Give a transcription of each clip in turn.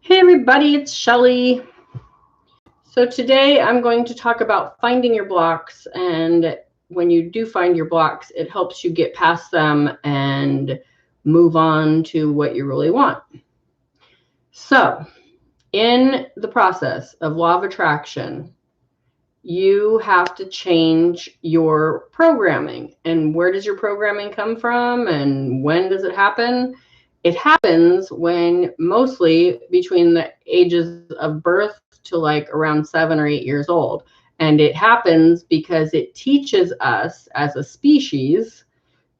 Hey everybody, it's Shelly. So today I'm going to talk about finding your blocks, and when you do find your blocks, it helps you get past them and move on to what you really want. So in the process of law of attraction, you have to change your programming. And where does your programming come from and when does it happen? It happens when mostly between the ages of birth to like around 7 or 8 years old. And it happens because it teaches us as a species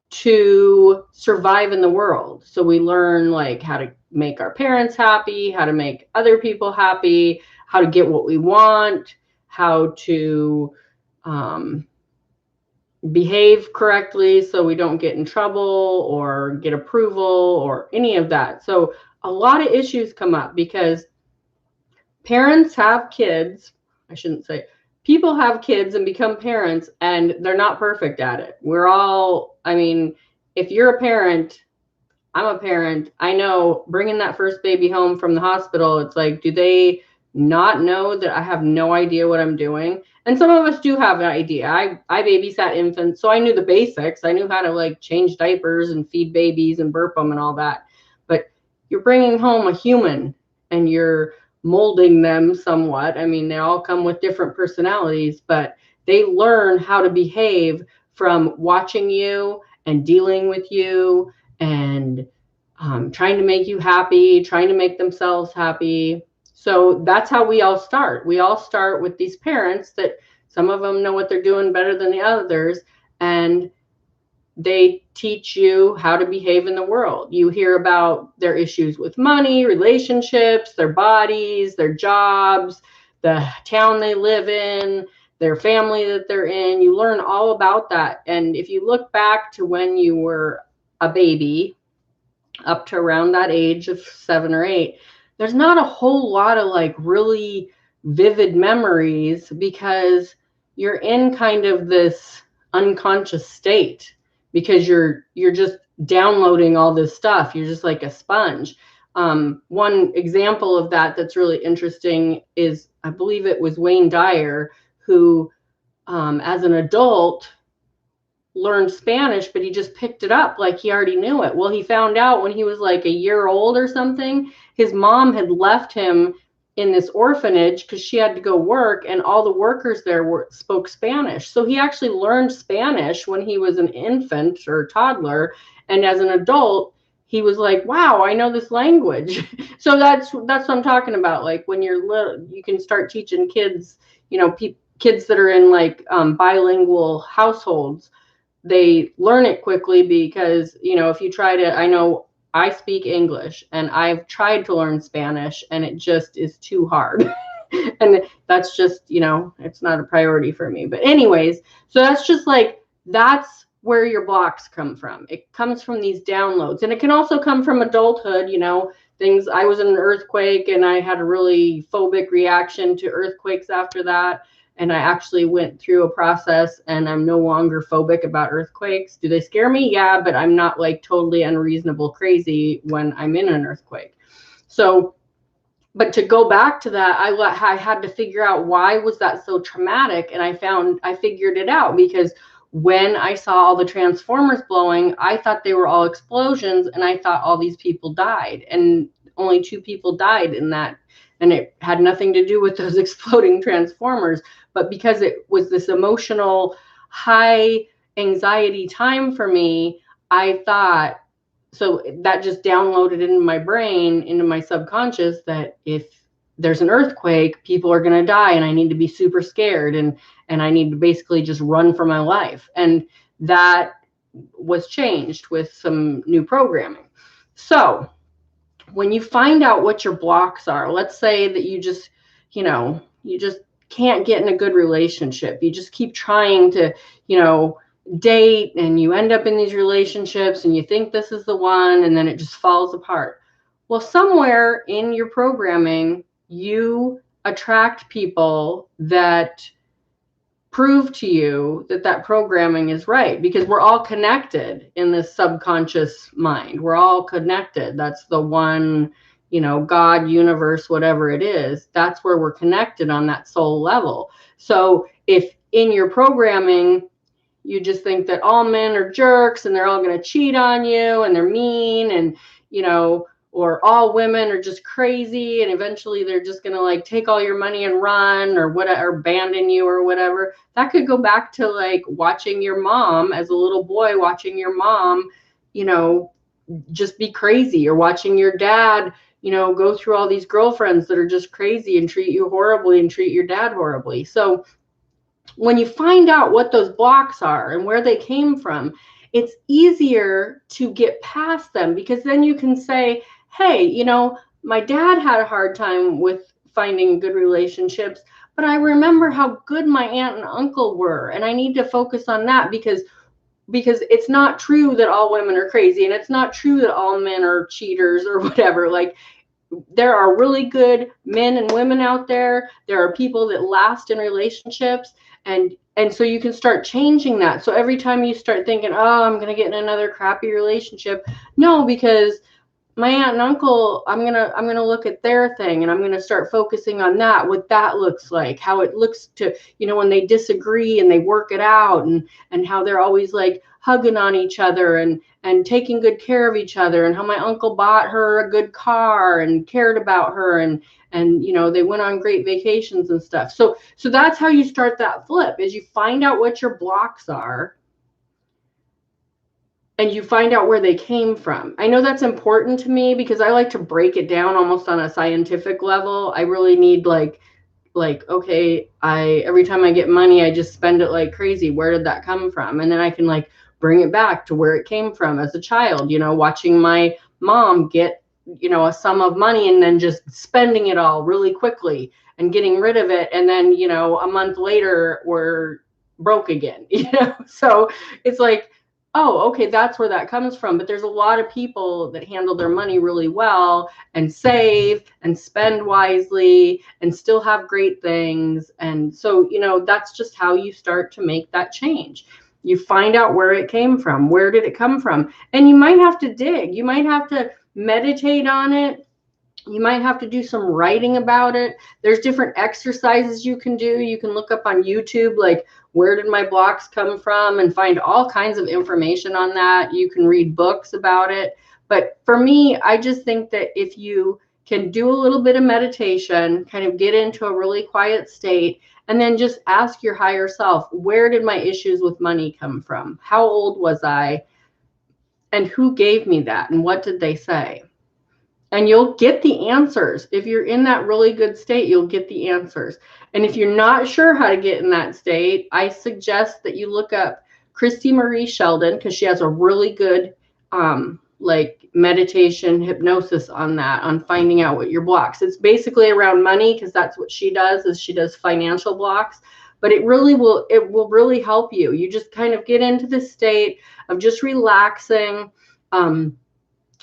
to survive in the world. So we learn like how to make our parents happy, how to make other people happy, how to get what we want, how to behave correctly so we don't get in trouble or get approval or any of that. So a lot of issues come up because parents have kids. I shouldn't say people have kids and become parents and they're not perfect at it. We're all, I mean, if you're a parent, I'm a parent, I know bringing that first baby home from the hospital, it's like, do they not know that I have no idea what I'm doing? And some of us do have an idea. I babysat infants, so I knew the basics. I knew how to like change diapers and feed babies and burp them and all that. But you're bringing home a human and you're molding them somewhat. I mean, they all come with different personalities, but they learn how to behave from watching you and dealing with you and trying to make you happy, trying to make themselves happy. So that's how we all start. We all start with these parents that some of them know what they're doing better than the others, and they teach you how to behave in the world. You hear about their issues with money, relationships, their bodies, their jobs, the town they live in, their family that they're in. You learn all about that. And if you look back to when you were a baby, up to around that age of 7 or 8, there's not a whole lot of like really vivid memories because you're in kind of this unconscious state because you're just downloading all this stuff. You're just like a sponge. One example of that that's really interesting is, I believe it was Wayne Dyer, who as an adult learned Spanish, but he just picked it up like he already knew it. Well, he found out when he was like a year old or something, his mom had left him in this orphanage because she had to go work, and all the workers there spoke Spanish. So he actually learned Spanish when he was an infant or toddler, and as an adult, he was like, wow, I know this language. So that's what I'm talking about. Like when you're little, you can start teaching kids, kids that are in like bilingual households. They learn it quickly because, if you try to, I know I speak English and I've tried to learn Spanish and it just is too hard. And that's just, it's not a priority for me. But anyways, so that's just like, that's where your blocks come from. It comes from these downloads, and it can also come from adulthood, things. I was in an earthquake and I had a really phobic reaction to earthquakes after that. And I actually went through a process and I'm no longer phobic about earthquakes. Do they scare me? Yeah, but I'm not like totally unreasonable crazy when I'm in an earthquake. So, but to go back to that, I had to figure out why was that so traumatic. And I figured it out because when I saw all the transformers blowing, I thought they were all explosions and I thought all these people died, and only 2 people died in that. And it had nothing to do with those exploding transformers. But because it was this emotional, high anxiety time for me, I thought, so that just downloaded into my brain, into my subconscious, that if there's an earthquake, people are going to die and I need to be super scared and I need to basically just run for my life. And that was changed with some new programming. So when you find out what your blocks are, let's say that you just can't get in a good relationship. You just keep trying to, date, and you end up in these relationships and you think this is the one, and then it just falls apart. Well, somewhere in your programming, you attract people that prove to you that programming is right, because we're all connected in this subconscious mind. We're all connected. That's the one, God, universe, whatever it is, that's where we're connected on that soul level. So if in your programming, you just think that all men are jerks and they're all going to cheat on you and they're mean and, or all women are just crazy and eventually they're just going to like take all your money and run or whatever, abandon you or whatever. That could go back to like watching your mom as a little boy, watching your mom, just be crazy, or watching your dad, go through all these girlfriends that are just crazy and treat you horribly and treat your dad horribly. So when you find out what those blocks are and where they came from, it's easier to get past them, because then you can say, hey, my dad had a hard time with finding good relationships, but I remember how good my aunt and uncle were, and I need to focus on that, because it's not true that all women are crazy, and it's not true that all men are cheaters or whatever. Like, there are really good men and women out there. There are people that last in relationships, and so you can start changing that. So every time you start thinking, oh, I'm going to get in another crappy relationship, no, because my aunt and uncle, I'm gonna look at their thing, and I'm gonna start focusing on that, what that looks like, how it looks to, when they disagree and they work it out, and how they're always like hugging on each other and taking good care of each other, and how my uncle bought her a good car and cared about her, and they went on great vacations and stuff. So that's how you start that flip, is you find out what your blocks are and you find out where they came from. I know that's important to me because I like to break it down almost on a scientific level. I really need like, okay, every time I get money, I just spend it like crazy. Where did that come from? And then I can like bring it back to where it came from as a child, watching my mom get, a sum of money and then just spending it all really quickly and getting rid of it. And then, a month later, we're broke again, So it's like, oh, okay, that's where that comes from. But there's a lot of people that handle their money really well and save and spend wisely and still have great things. And so, that's just how you start to make that change. You find out where it came from. Where did it come from? And you might have to dig. You might have to meditate on it. You might have to do some writing about it. There's different exercises you can do. You can look up on YouTube, like, where did my blocks come from, and find all kinds of information on that. You can read books about it. But for me, I just think that if you can do a little bit of meditation, kind of get into a really quiet state, and then just ask your higher self, where did my issues with money come from? How old was I? And who gave me that? And what did they say? And you'll get the answers. If you're in that really good state, you'll get the answers. And if you're not sure how to get in that state, I suggest that you look up Christy Marie Sheldon, because she has a really good like meditation hypnosis on that, on finding out what your blocks. It's basically around money, because that's what she does, is she does financial blocks. But it will really help you. You just kind of get into the state of just relaxing.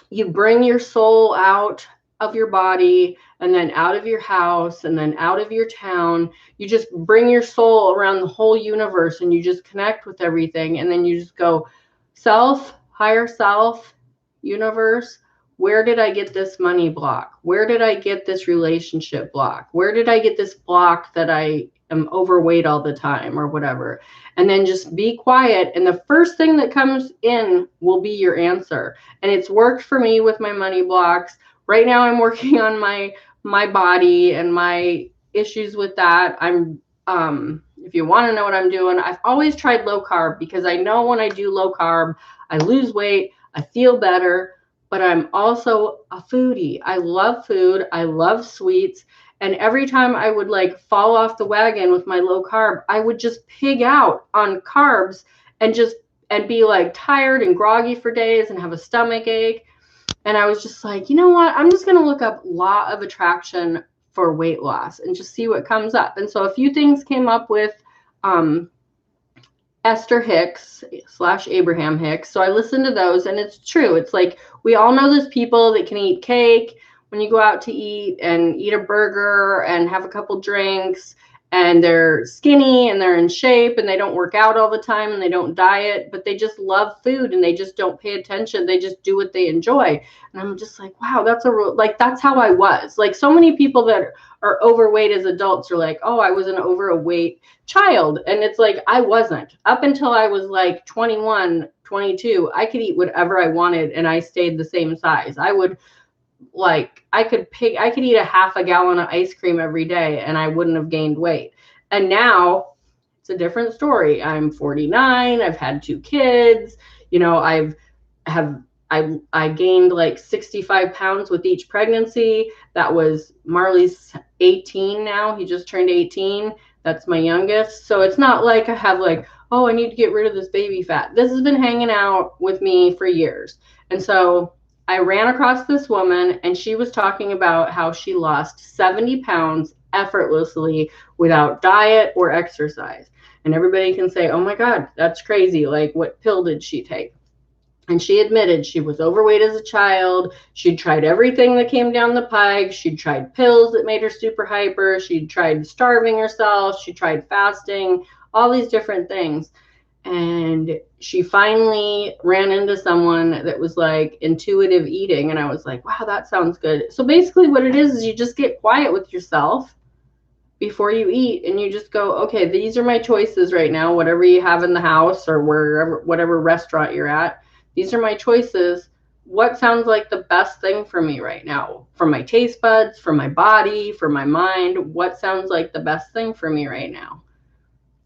You bring your soul out of your body, and then out of your house, and then out of your town. You just bring your soul around the whole universe, and you just connect with everything. And then you just go, self, higher self, universe, where did I get this money block? Where did I get this relationship block? Where did I get this block that I am overweight all the time, or whatever? And then just be quiet, and the first thing that comes in will be your answer. And it's worked for me with my money blocks. Right now I'm working on my body and my issues with that. I'm if you want to know what I'm doing, I've always tried low carb, because I know when I do low carb, I lose weight, I feel better. But I'm also a foodie. I love food. I love sweets. And every time I would like fall off the wagon with my low carb, I would just pig out on carbs and be like tired and groggy for days and have a stomach ache. And I was just like, you know what? I'm just going to look up law of attraction for weight loss and just see what comes up. And so a few things came up with Esther Hicks / Abraham Hicks. So I listened to those, and it's true. It's like, we all know those people that can eat cake when you go out to eat, and eat a burger and have a couple drinks and they're skinny and they're in shape and they don't work out all the time and they don't diet, but they just love food and they just don't pay attention. They just do what they enjoy. And I'm just like, wow, that's a real, like, that's how I was. Like, so many people that are overweight as adults are like, oh, I was an overweight child. And it's like, I wasn't. Up until I was like 21, 22, I could eat whatever I wanted and I stayed the same size. I would, like, I could eat a half a gallon of ice cream every day and I wouldn't have gained weight. And now it's a different story. I'm 49. I've had 2 kids. You know, I gained like 65 pounds with each pregnancy. That was Marley's 18 now. He just turned 18. That's my youngest. So it's not like I have like, oh, I need to get rid of this baby fat. This has been hanging out with me for years. And so I ran across this woman and she was talking about how she lost 70 pounds effortlessly without diet or exercise. And everybody can say, oh my God, that's crazy. Like, what pill did she take? And she admitted she was overweight as a child. She'd tried everything that came down the pike. She'd tried pills that made her super hyper. She'd tried starving herself. She tried fasting, all these different things. And she finally ran into someone that was like intuitive eating. And I was like, wow, that sounds good. So basically what it is you just get quiet with yourself before you eat and you just go, okay, these are my choices right now, whatever you have in the house or wherever, whatever restaurant you're at. These are my choices. What sounds like the best thing for me right now? For my taste buds, for my body, for my mind, what sounds like the best thing for me right now?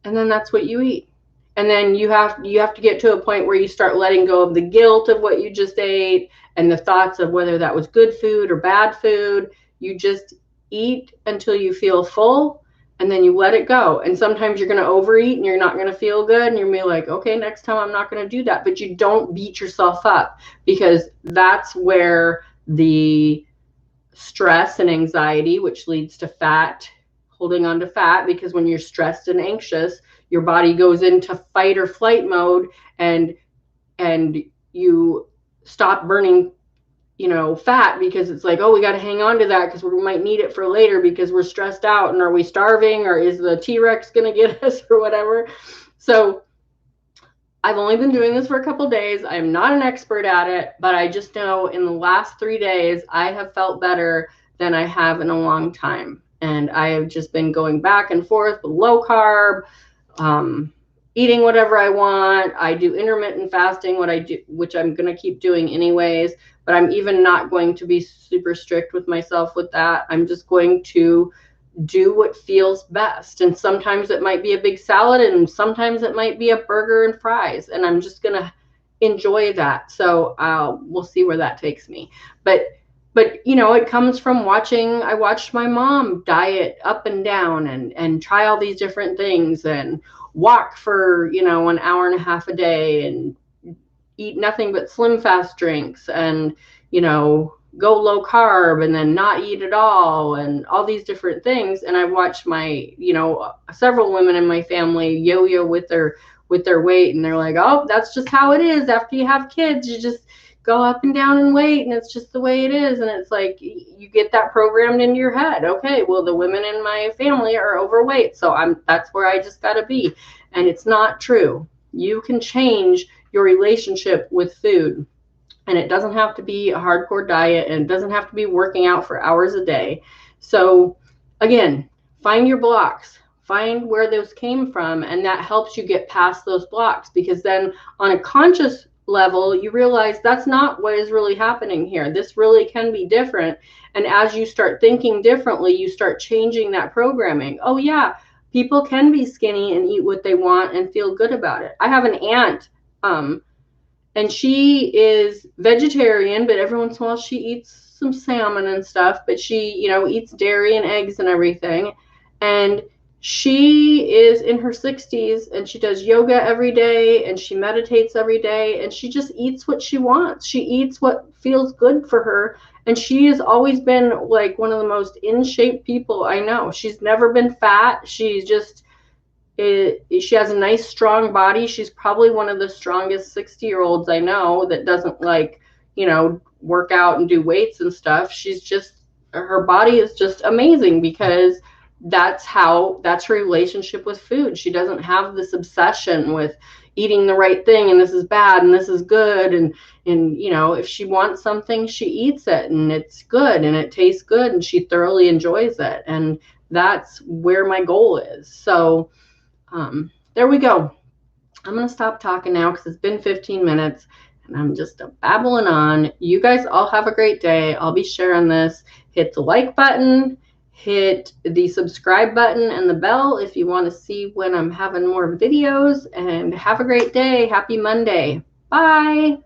And then that's what you eat. And then you have to get to a point where you start letting go of the guilt of what you just ate and the thoughts of whether that was good food or bad food. You just eat until you feel full and then you let it go. And sometimes you're going to overeat and you're not going to feel good and you're going to be like, okay, next time I'm not going to do that. But you don't beat yourself up, because that's where the stress and anxiety, which leads to fat, holding on to fat, because when you're stressed and anxious, your body goes into fight or flight mode and you stop burning, you know, fat, because it's like, oh, we got to hang on to that because we might need it for later because we're stressed out. And are we starving, or is the T-Rex going to get us or whatever? So I've only been doing this for a couple days. I'm not an expert at it, but I just know in the last 3 days, I have felt better than I have in a long time. And I have just been going back and forth with low carb, eating whatever I want. I do intermittent fasting, which I'm going to keep doing anyways, but I'm even not going to be super strict with myself with that. I'm just going to do what feels best. And sometimes it might be a big salad and sometimes it might be a burger and fries. And I'm just going to enjoy that. So we'll see where that takes me. But you know, it comes from watching. I watched my mom diet up and down and try all these different things and walk for, you know, an hour and a half a day and eat nothing but Slim Fast drinks and, you know, go low carb and then not eat at all and all these different things. And I watched my, you know, several women in my family yo-yo with their weight, and they're like, oh, that's just how it is. After you have kids, you just go up and down in weight and it's just the way it is. And it's like, you get that programmed into your head. Okay, well, the women in my family are overweight, so that's where I just got to be. And it's not true. You can change your relationship with food, and it doesn't have to be a hardcore diet, and it doesn't have to be working out for hours a day. So again, find your blocks, find where those came from, and that helps you get past those blocks, because then on a conscious level, you realize that's not what is really happening here. This really can be different. And as you start thinking differently, you start changing that programming. Oh yeah, people can be skinny and eat what they want and feel good about it. I have an aunt, and she is vegetarian, but every once in a while she eats some salmon and stuff, but she, you know, eats dairy and eggs and everything. And she is in her 60s and she does yoga every day and she meditates every day and she just eats what she wants. She eats what feels good for her. And she has always been like one of the most in shape people I know. She's never been fat. She's just, she has a nice strong body. She's probably one of the strongest 60-year-olds I know that doesn't, like, you know, work out and do weights and stuff. She's just, her body is just amazing because that's her relationship with food. She doesn't have this obsession with eating the right thing and this is bad and this is good, and you know, if she wants something, she eats it and it's good and it tastes good and she thoroughly enjoys it. And that's where my goal is. So there we go. I'm going to stop talking now because it's been 15 minutes and I'm just babbling on. You guys all have a great day. I'll be sharing this. Hit the like button, hit the subscribe button and the bell if you want to see when I'm having more videos, and have a great day. Happy Monday. Bye.